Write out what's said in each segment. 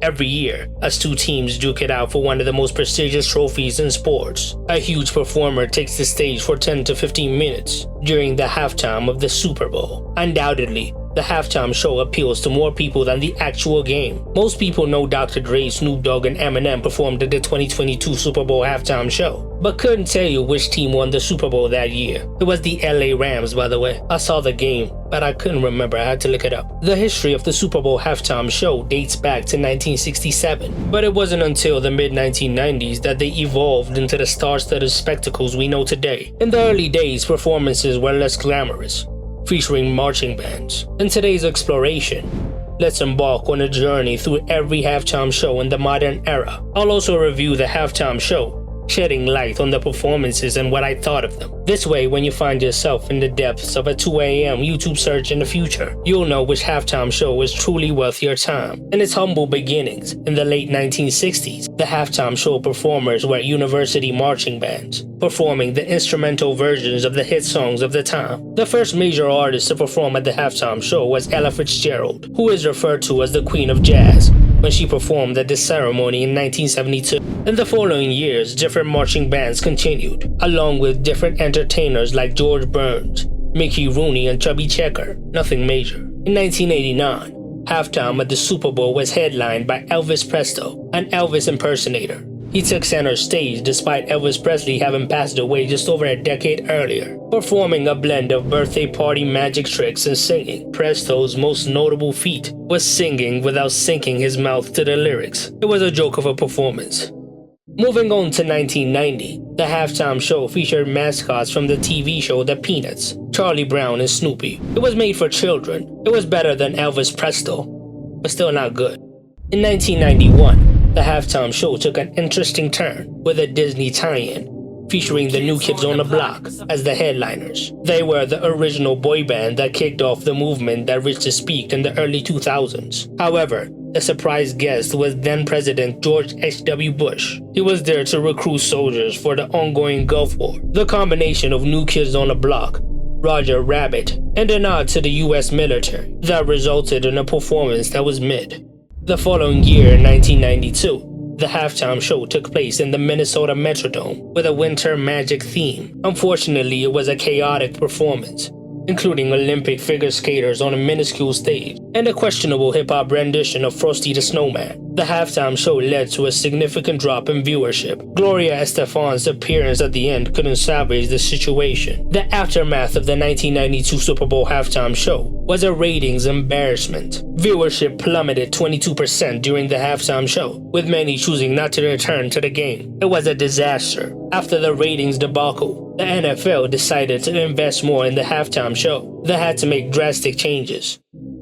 every year as two teams duke it out for one of the most prestigious trophies in sports. A huge performer takes the stage for 10 to 15 minutes during the halftime of the Super Bowl. Undoubtedly, the halftime show appeals to more people than the actual game. Most people know Dr. Dre, Snoop Dogg, and Eminem performed at the 2022 Super Bowl halftime show, but couldn't tell you which team won the Super Bowl that year. It was the LA Rams, by the way. I saw the game, but I couldn't remember. I had to look it up. The history of the Super Bowl halftime show dates back to 1967, but it wasn't until the mid-1990s that they evolved into the star-studded spectacles we know today. In the early days, performances were less glamorous, featuring marching bands. In today's exploration, let's embark on a journey through every halftime show in the modern era. I'll also review the halftime show, shedding light on the performances and what I thought of them. This way, when you find yourself in the depths of a 2 a.m. YouTube search in the future, you'll know which halftime show is truly worth your time. In its humble beginnings, in the late 1960s, the halftime show performers were university marching bands, performing the instrumental versions of the hit songs of the time. The first major artist to perform at the halftime show was Ella Fitzgerald, who is referred to as the Queen of Jazz, when she performed at this ceremony in 1972. In the following years, different marching bands continued, along with different entertainers like George Burns, Mickey Rooney, and Chubby Checker. Nothing major. In 1989, halftime at the Super Bowl was headlined by Elvis Presley, an Elvis impersonator. He took center stage despite Elvis Presley having passed away just over a decade earlier, performing a blend of birthday party magic tricks and singing. Presley's most notable feat was singing without syncing his mouth to the lyrics. It was a joke of a performance. Moving on to 1990, the halftime show featured mascots from the TV show The Peanuts, Charlie Brown and Snoopy. It was made for children. It was better than Elvis Presley, but still not good. In 1991, the halftime show took an interesting turn with a Disney tie-in, featuring the New Kids on the Block as the headliners. They were the original boy band that kicked off the movement that reached its peak in the early 2000s. However, the surprise guest was then-President George H.W. Bush. He was there to recruit soldiers for the ongoing Gulf War. The combination of New Kids on the Block, Roger Rabbit, and a nod to the U.S. military that resulted in a performance that was mid. The following year, in 1992, the halftime show took place in the Minnesota Metrodome with a winter magic theme. Unfortunately, it was a chaotic performance, including Olympic figure skaters on a minuscule stage and a questionable hip-hop rendition of Frosty the Snowman. The halftime show led to a significant drop in viewership. Gloria Estefan's appearance at the end couldn't salvage the situation. The aftermath of the 1992 Super Bowl halftime show was a ratings embarrassment. Viewership plummeted 22% during the halftime show, with many choosing not to return to the game. It was a disaster. After the ratings debacle, the NFL decided to invest more in the halftime show. They had to make drastic changes.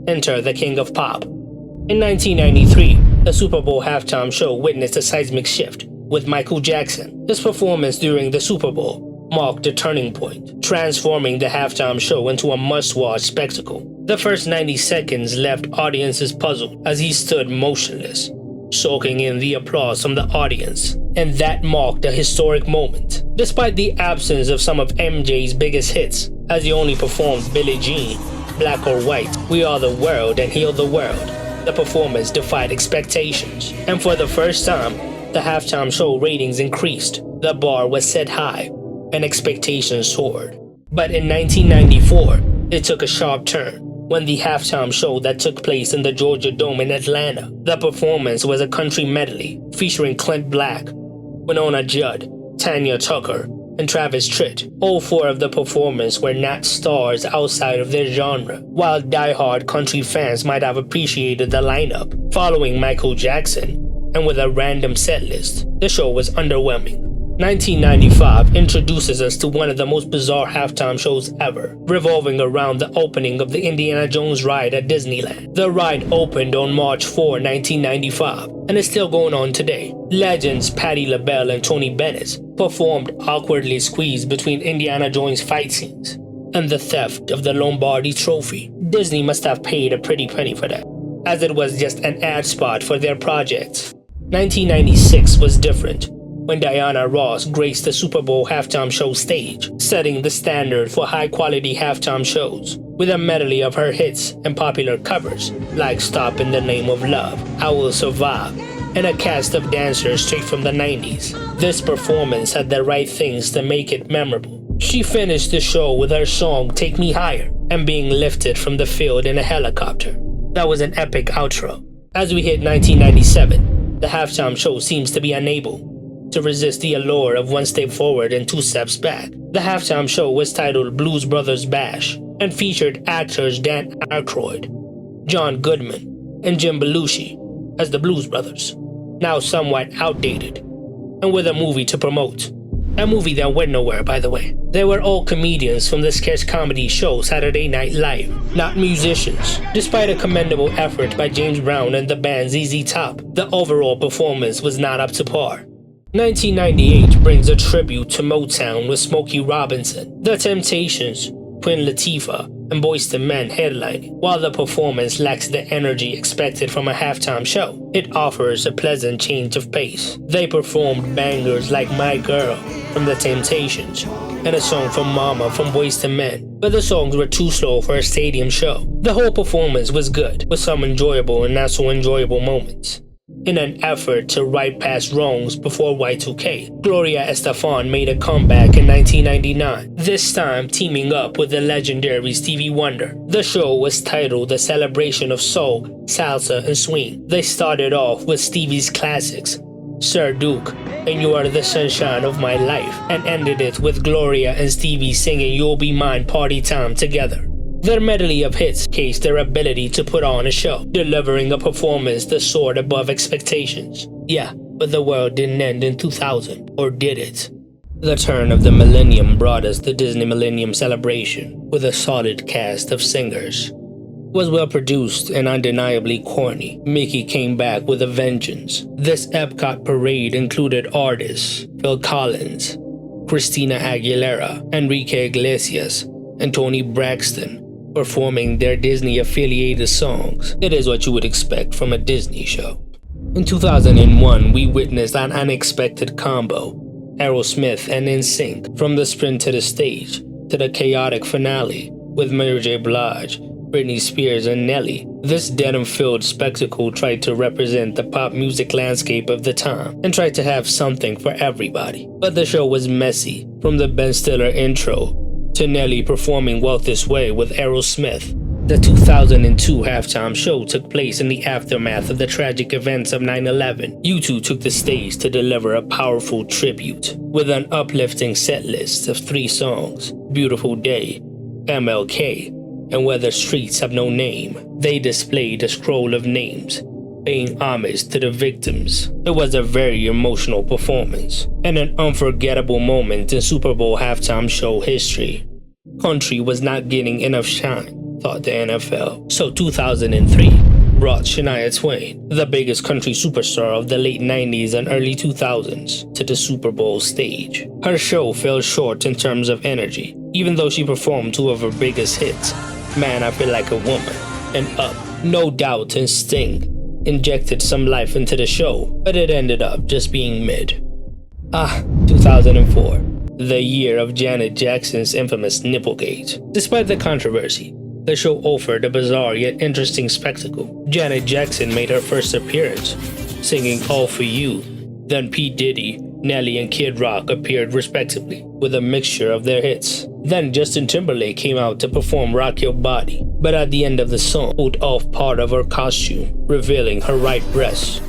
Enter the King of Pop. In 1993, the Super Bowl halftime show witnessed a seismic shift with Michael Jackson. His performance during the Super Bowl marked a turning point, transforming the halftime show into a must-watch spectacle. The first 90 seconds left audiences puzzled as he stood motionless, soaking in the applause from the audience, and that marked a historic moment. Despite the absence of some of MJ's biggest hits, as he only performed Billie Jean, Black or White, We Are the World, and Heal the World, the performance defied expectations, and for the first time, the halftime show ratings increased. The bar was set high, and expectations soared. But in 1994, it took a sharp turn when the halftime show that took place in the Georgia Dome in Atlanta. The performance was a country medley featuring Clint Black, Winona Judd, Tanya Tucker, and Travis Tritt. All four of the performers were not stars outside of their genre. While die-hard country fans might have appreciated the lineup following Michael Jackson, and with a random set list, the show was underwhelming. 1995 introduces us to one of the most bizarre halftime shows ever, revolving around the opening of the Indiana Jones ride at Disneyland. The ride opened on March 4, 1995, and is still going on today. Legends Patti LaBelle and Tony Bennett performed awkwardly squeezed between Indiana Jones fight scenes and the theft of the Lombardi Trophy. Disney must have paid a pretty penny for that, as it was just an ad spot for their project. 1996 was different, when Diana Ross graced the Super Bowl halftime show stage, setting the standard for high-quality halftime shows. with a medley of her hits and popular covers like Stop in the Name of Love, I Will Survive, and a cast of dancers straight from the 90s. This performance had the right things to make it memorable. She finished the show with her song Take Me Higher and being lifted from the field in a helicopter. That was an epic outro. As we hit 1997, the halftime show seems to be unable to resist the allure of one step forward and two steps back. The halftime show was titled Blues Brothers Bash and featured actors Dan Aykroyd, John Goodman, and Jim Belushi as the Blues Brothers, now somewhat outdated, and with a movie to promote. A movie that went nowhere, by the way. They were all comedians from the sketch comedy show Saturday Night Live, not musicians. Despite a commendable effort by James Brown and the band ZZ Top, the overall performance was not up to par. 1998 brings a tribute to Motown with Smokey Robinson, The Temptations, Queen Latifah, and Boyz II Men headlining. While the performance lacks the energy expected from a halftime show, it offers a pleasant change of pace. They performed bangers like My Girl from The Temptations and a song from Mama from Boyz II Men, but the songs were too slow for a stadium show. The whole performance was good, with some enjoyable and not so enjoyable moments. In an effort to right past wrongs before Y2K, Gloria Estefan made a comeback in 1999, this time teaming up with the legendary Stevie Wonder. The show was titled The Celebration of Soul, Salsa, and Swing. They started off with Stevie's classics, Sir Duke and You Are the Sunshine of My Life, and ended it with Gloria and Stevie singing You'll Be Mine Party Time together. Their medley of hits showcased their ability to put on a show, delivering a performance that soared above expectations. Yeah, but the world didn't end in 2000, or did it? The turn of the millennium brought us the Disney Millennium Celebration, with a solid cast of singers. It was well produced and undeniably corny. Mickey came back with a vengeance. This Epcot parade included artists Phil Collins, Christina Aguilera, Enrique Iglesias, and Toni Braxton, performing their Disney-affiliated songs. It is what you would expect from a Disney show. In 2001, we witnessed an unexpected combo. Aerosmith and NSYNC, from the sprint to the stage, to the chaotic finale, with Mary J. Blige, Britney Spears, and Nelly. This denim-filled spectacle tried to represent the pop music landscape of the time, and tried to have something for everybody. But the show was messy, from the Ben Stiller intro to Nelly performing Walk This Way with Aerosmith. The 2002 halftime show took place in the aftermath of the tragic events of 9/11. U2 took the stage to deliver a powerful tribute, with an uplifting setlist of 3 songs, Beautiful Day, MLK, and Where the Streets Have No Name. They displayed a scroll of names, paying homage to the victims. It was a very emotional performance, and an unforgettable moment in Super Bowl halftime show history. Country was not getting enough shine, thought the NFL. So 2003 brought Shania Twain, the biggest country superstar of the late 90s and early 2000s, to the Super Bowl stage. Her show fell short in terms of energy, even though she performed 2 of her biggest hits, Man I Feel Like a Woman and Up. No Doubt and Sting injected some life into the show, but it ended up just being mid. 2004, the year of Janet Jackson's infamous Nipplegate. Despite the controversy, the show offered a bizarre yet interesting spectacle. Janet Jackson made her first appearance, singing All For You. Then P. Diddy, Nelly, and Kid Rock appeared respectively, with a mixture of their hits. Then Justin Timberlake came out to perform Rock Your Body, but at the end of the song, pulled off part of her costume, revealing her right breast.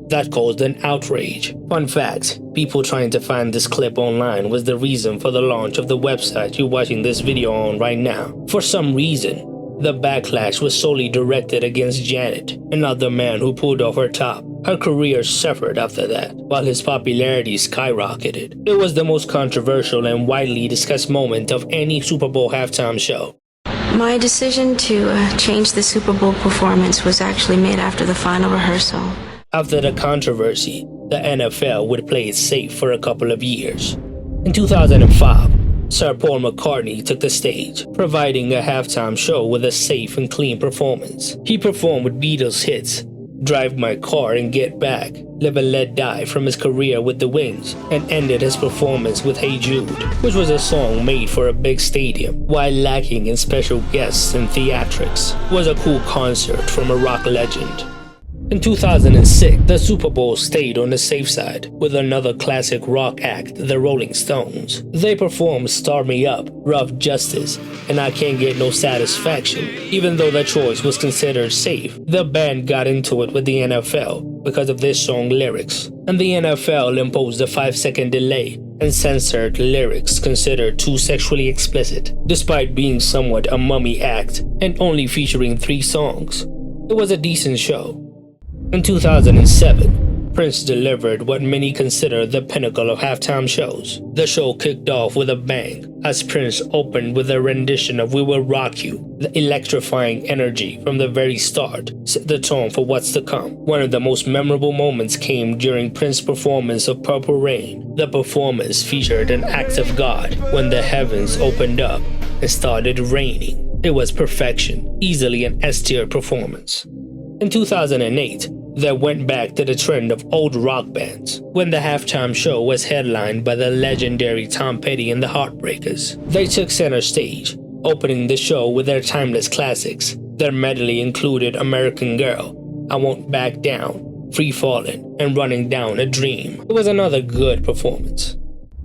That caused an outrage. Fun fact, people trying to find this clip online was the reason for the launch of the website you're watching this video on right now. For some reason, the backlash was solely directed against Janet and not the man who pulled off her top. Her career suffered after that, while his popularity skyrocketed. It was the most controversial and widely discussed moment of any Super Bowl halftime show. My decision to change the Super Bowl performance was actually made after the final rehearsal. After the controversy, the NFL would play it safe for a couple of years. In 2005, Sir Paul McCartney took the stage, providing a halftime show with a safe and clean performance. He performed with Beatles hits Drive My Car and Get Back, Live and Let Die from his career with The Wings, and ended his performance with Hey Jude, which was a song made for a big stadium, while lacking in special guests and theatrics. It was a cool concert from a rock legend. In 2006, the Super Bowl stayed on the safe side with another classic rock act, the Rolling Stones. They performed Start Me Up, Rough Justice, and I Can't Get No Satisfaction. Even though the choice was considered safe, the band got into it with the NFL because of this song lyrics, and the NFL imposed a 5-second delay and censored lyrics considered too sexually explicit, despite being somewhat a mummy act and only featuring 3 songs. It was a decent show. In 2007, Prince delivered what many consider the pinnacle of halftime shows. The show kicked off with a bang, as Prince opened with a rendition of We Will Rock You. The electrifying energy from the very start set the tone for what's to come. One of the most memorable moments came during Prince's performance of Purple Rain. The performance featured an act of God when the heavens opened up and started raining. It was perfection, easily an S-tier performance. In 2008, they went back to the trend of old rock bands when the halftime show was headlined by the legendary Tom Petty and the Heartbreakers. They took center stage, opening the show with their timeless classics. Their medley included American Girl, I Won't Back Down, Free Fallin', and Running Down a Dream. It was another good performance.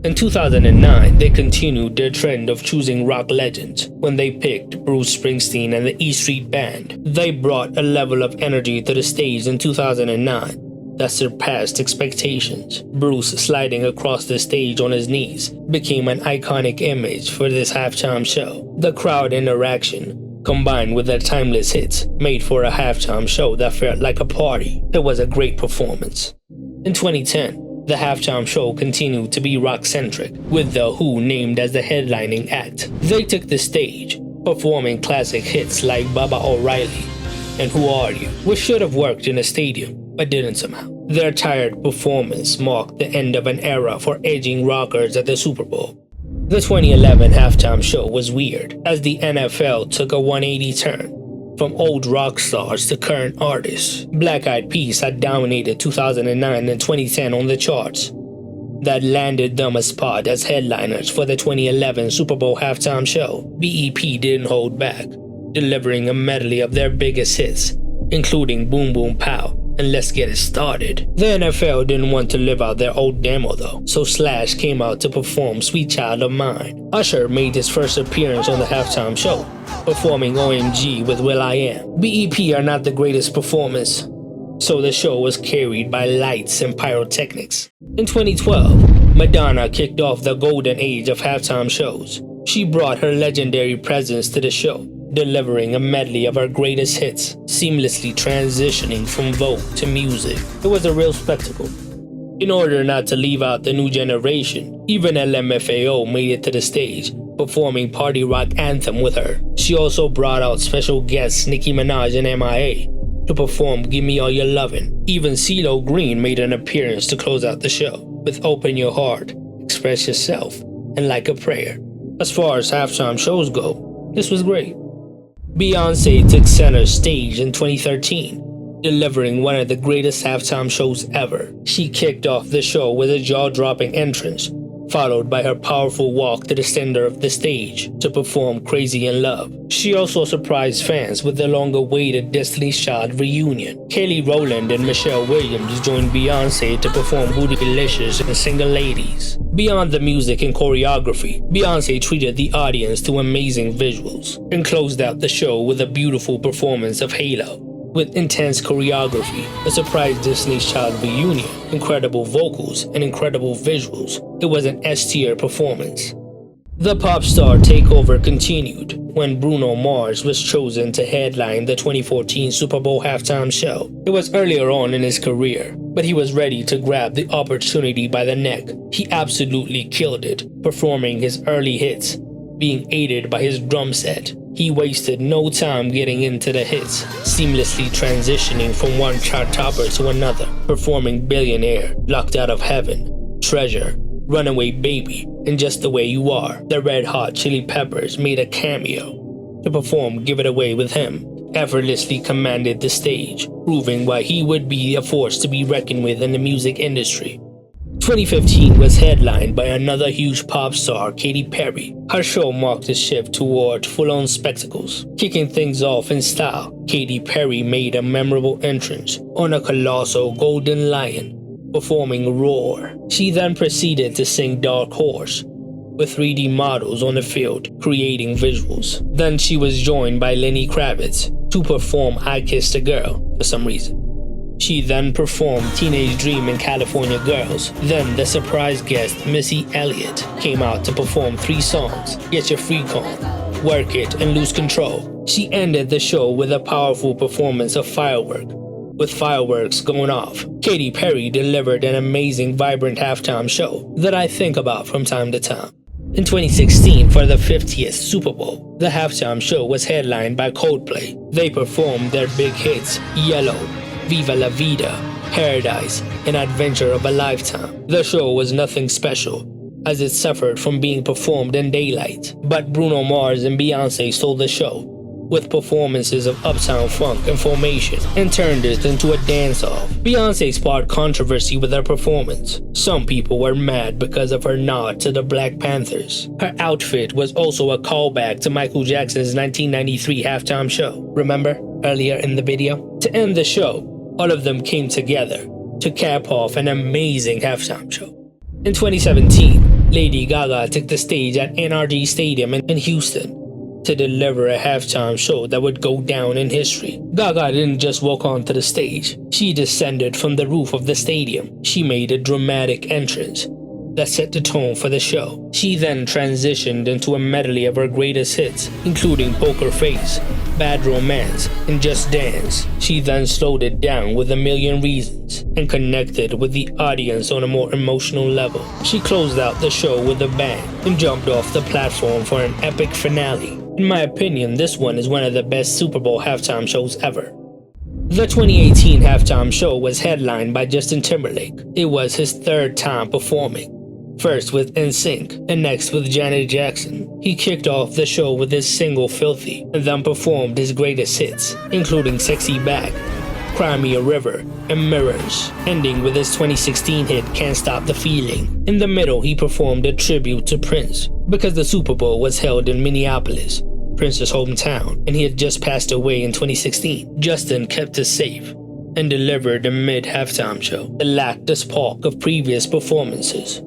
In 2009, they continued their trend of choosing rock legends when they picked Bruce Springsteen and the E Street Band. They brought a level of energy to the stage in 2009 that surpassed expectations. Bruce sliding across the stage on his knees became an iconic image for this halftime show. The crowd interaction, combined with their timeless hits, made for a halftime show that felt like a party. It was a great performance. In 2010, the halftime show continued to be rock-centric, with The Who named as the headlining act. They took the stage, performing classic hits like Baba O'Reilly and Who Are You, which should have worked in a stadium, but didn't somehow. Their tired performance marked the end of an era for edging rockers at the Super Bowl. The 2011 halftime show was weird, as the NFL took a 180 turn. From old rock stars to current artists, Black Eyed Peas had dominated 2009 and 2010 on the charts. That landed them a spot as headliners for the 2011 Super Bowl halftime show. BEP didn't hold back, delivering a medley of their biggest hits, including Boom Boom Pow and Let's Get It Started. The NFL didn't want to live out their old demo though, so Slash came out to perform Sweet Child of Mine. Usher made his first appearance on the halftime show, performing OMG with will.i.am. BEP are not the greatest performance, so the show was carried by lights and pyrotechnics. In 2012, Madonna kicked off the golden age of halftime shows. She brought her legendary presence to the show, delivering a medley of her greatest hits, seamlessly transitioning from Vogue to music. It was a real spectacle. In order not to leave out the new generation, even LMFAO made it to the stage, performing Party Rock Anthem with her. She also brought out special guests Nicki Minaj and MIA to perform Give Me All Your Lovin'. Even CeeLo Green made an appearance to close out the show with Open Your Heart, Express Yourself, and Like a Prayer. As far as halftime shows go, this was great. Beyoncé took center stage in 2013, delivering one of the greatest halftime shows ever. She kicked off the show with a jaw-dropping entrance, followed by her powerful walk to the center of the stage to perform Crazy in Love. She also surprised fans with the long-awaited Destiny's Child reunion. Kelly Rowland and Michelle Williams joined Beyoncé to perform Bootylicious and Single Ladies. Beyond the music and choreography, Beyoncé treated the audience to amazing visuals and closed out the show with a beautiful performance of Halo. With intense choreography, a surprise Destiny's Child reunion, incredible vocals, and incredible visuals, it was an S-tier performance. The pop star takeover continued when Bruno Mars was chosen to headline the 2014 Super Bowl halftime show. It was earlier on in his career, but he was ready to grab the opportunity by the neck. He absolutely killed it, performing his early hits, being aided by his drum set. He wasted no time getting into the hits, seamlessly transitioning from one chart topper to another, performing Billionaire, Locked Out of Heaven, Treasure, Runaway Baby, and Just the Way You Are. The Red Hot Chili Peppers made a cameo to perform Give It Away with him. effortlessly commanded the stage, proving why he would be a force to be reckoned with in the music industry. 2015 was headlined by another huge pop star, Katy Perry. Her show marked a shift toward full-on spectacles. Kicking things off in style, Katy Perry made a memorable entrance on a colossal golden lion, performing Roar. She then proceeded to sing Dark Horse, with 3D models on the field, creating visuals. Then she was joined by Lenny Kravitz to perform I Kissed a Girl for some reason. She then performed Teenage Dream and California Girls. Then the surprise guest Missy Elliott came out to perform 3 songs, Get Your Freak On, Work It, and Lose Control. She ended the show with a powerful performance of Firework, with fireworks going off. Katy Perry delivered an amazing, vibrant halftime show that I think about from time to time. In 2016, for the 50th Super Bowl, the halftime show was headlined by Coldplay. They performed their big hits, Yellow, Viva La Vida, Paradise, and Adventure of a Lifetime. The show was nothing special, as it suffered from being performed in daylight. But Bruno Mars and Beyoncé stole the show, with performances of Uptown Funk and Formation, and turned it into a dance-off. Beyoncé sparked controversy with her performance. Some people were mad because of her nod to the Black Panthers. Her outfit was also a callback to Michael Jackson's 1993 halftime show. Remember, earlier in the video? To end the show, all of them came together to cap off an amazing halftime show. In 2017, Lady Gaga took the stage at NRG Stadium in Houston to deliver a halftime show that would go down in history. Gaga didn't just walk onto the stage. She descended from the roof of the stadium. She made a dramatic entrance that set the tone for the show. She then transitioned into a medley of her greatest hits, including Poker Face, Bad Romance, and Just Dance. She then slowed it down with A Million Reasons and connected with the audience on a more emotional level. She closed out the show with a bang and jumped off the platform for an epic finale. In my opinion, this one is one of the best Super Bowl halftime shows ever. The 2018 halftime show was headlined by Justin Timberlake. It was his 3rd time performing, first with NSYNC and next with Janet Jackson. He kicked off the show with his single Filthy and then performed his greatest hits, including Sexy Back, Cry Me a River, and Mirrors, ending with his 2016 hit Can't Stop the Feeling. In the middle, he performed a tribute to Prince because the Super Bowl was held in Minneapolis, Prince's hometown, and he had just passed away in 2016. Justin kept us safe and delivered a mid-halftime show that lacked the spark of previous performances.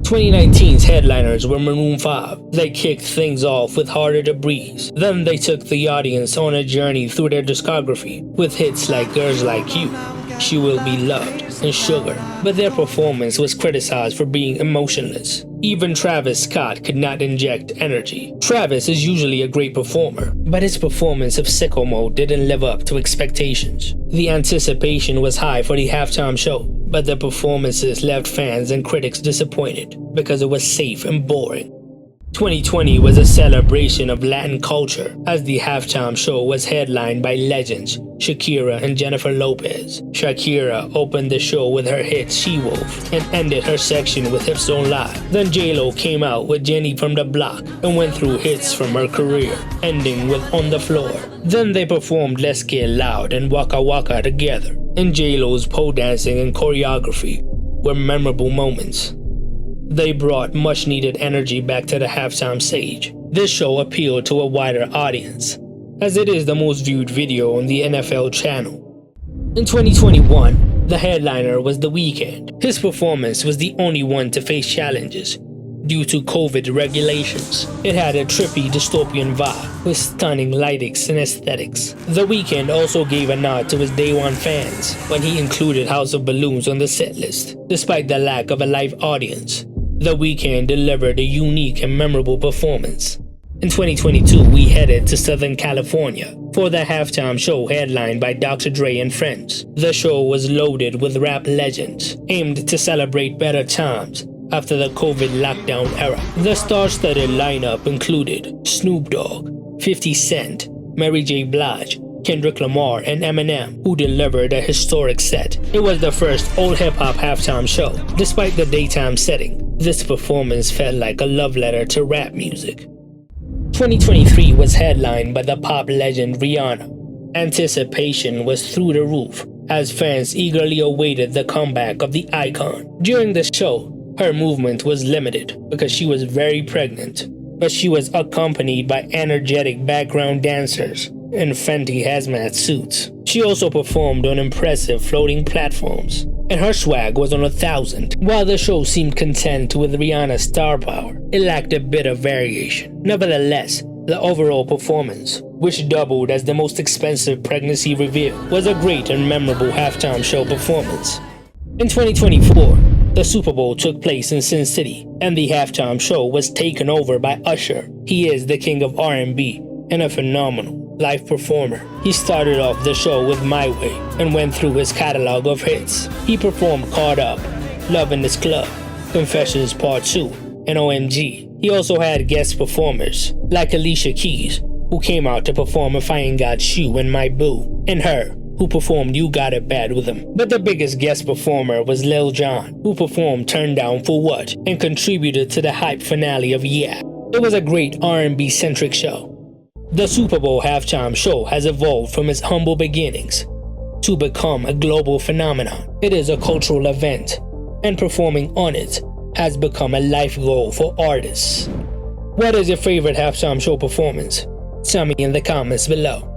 2019's headliners were Maroon 5. They kicked things off with Harder to Breathe. Then they took the audience on a journey through their discography with hits like Girls Like You, She Will Be Loved, and Sugar. But their performance was criticized for being emotionless. Even Travis Scott could not inject energy. Travis is usually a great performer, but his performance of Sicko Mode didn't live up to expectations. The anticipation was high for the halftime show, but the performances left fans and critics disappointed because it was safe and boring. 2020 was a celebration of Latin culture, as the halftime show was headlined by legends Shakira and Jennifer Lopez. Shakira opened the show with her hit She Wolf and ended her section with Hips Don't Lie. Then J-Lo came out with Jenny from the Block and went through hits from her career, ending with On the Floor. Then they performed Let's Get Loud and Waka Waka together, and J-Lo's pole dancing and choreography were memorable moments. They brought much-needed energy back to the halftime stage. This show appealed to a wider audience, as it is the most viewed video on the NFL channel. In 2021, the headliner was The Weeknd. His performance was the only one to face challenges due to COVID regulations. It had a trippy dystopian vibe with stunning lighting and aesthetics. The Weeknd also gave a nod to his Day One fans when he included House of Balloons on the set list. Despite the lack of a live audience, The Weeknd delivered a unique and memorable performance. In 2022, we headed to Southern California for the halftime show headlined by Dr. Dre and friends. The show was loaded with rap legends, aimed to celebrate better times after the COVID lockdown era. The star-studded lineup included Snoop Dogg, 50 Cent, Mary J. Blige, Kendrick Lamar, and Eminem, who delivered a historic set. It was the first all-hip-hop halftime show. Despite the daytime setting, this performance felt like a love letter to rap music. 2023 was headlined by the pop legend Rihanna. Anticipation was through the roof as fans eagerly awaited the comeback of the icon. During the show, her movement was limited because she was very pregnant, but she was accompanied by energetic background dancers in Fenty hazmat suits. She also performed on impressive floating platforms, and her swag was on 1,000. While the show seemed content with Rihanna's star power, it lacked a bit of variation. Nevertheless, the overall performance, which doubled as the most expensive pregnancy reveal, was a great and memorable halftime show performance. In 2024, the Super Bowl took place in Sin City, and the halftime show was taken over by Usher. He is the king of R&B and a phenomenal live performer. He started off the show with My Way and went through his catalog of hits. He performed Caught Up, Love in This Club, Confessions Part 2, and OMG. He also had guest performers like Alicia Keys, who came out to perform If I Ain't Got You and My Boo, and her, who performed You Got It Bad with him. But the biggest guest performer was Lil Jon, who performed Turn Down for What and contributed to the hype finale of Yeah. It was a great R&B centric show. The Super Bowl halftime show has evolved from its humble beginnings to become a global phenomenon. It is a cultural event, and performing on it has become a life goal for artists. What is your favorite halftime show performance? Tell me in the comments below.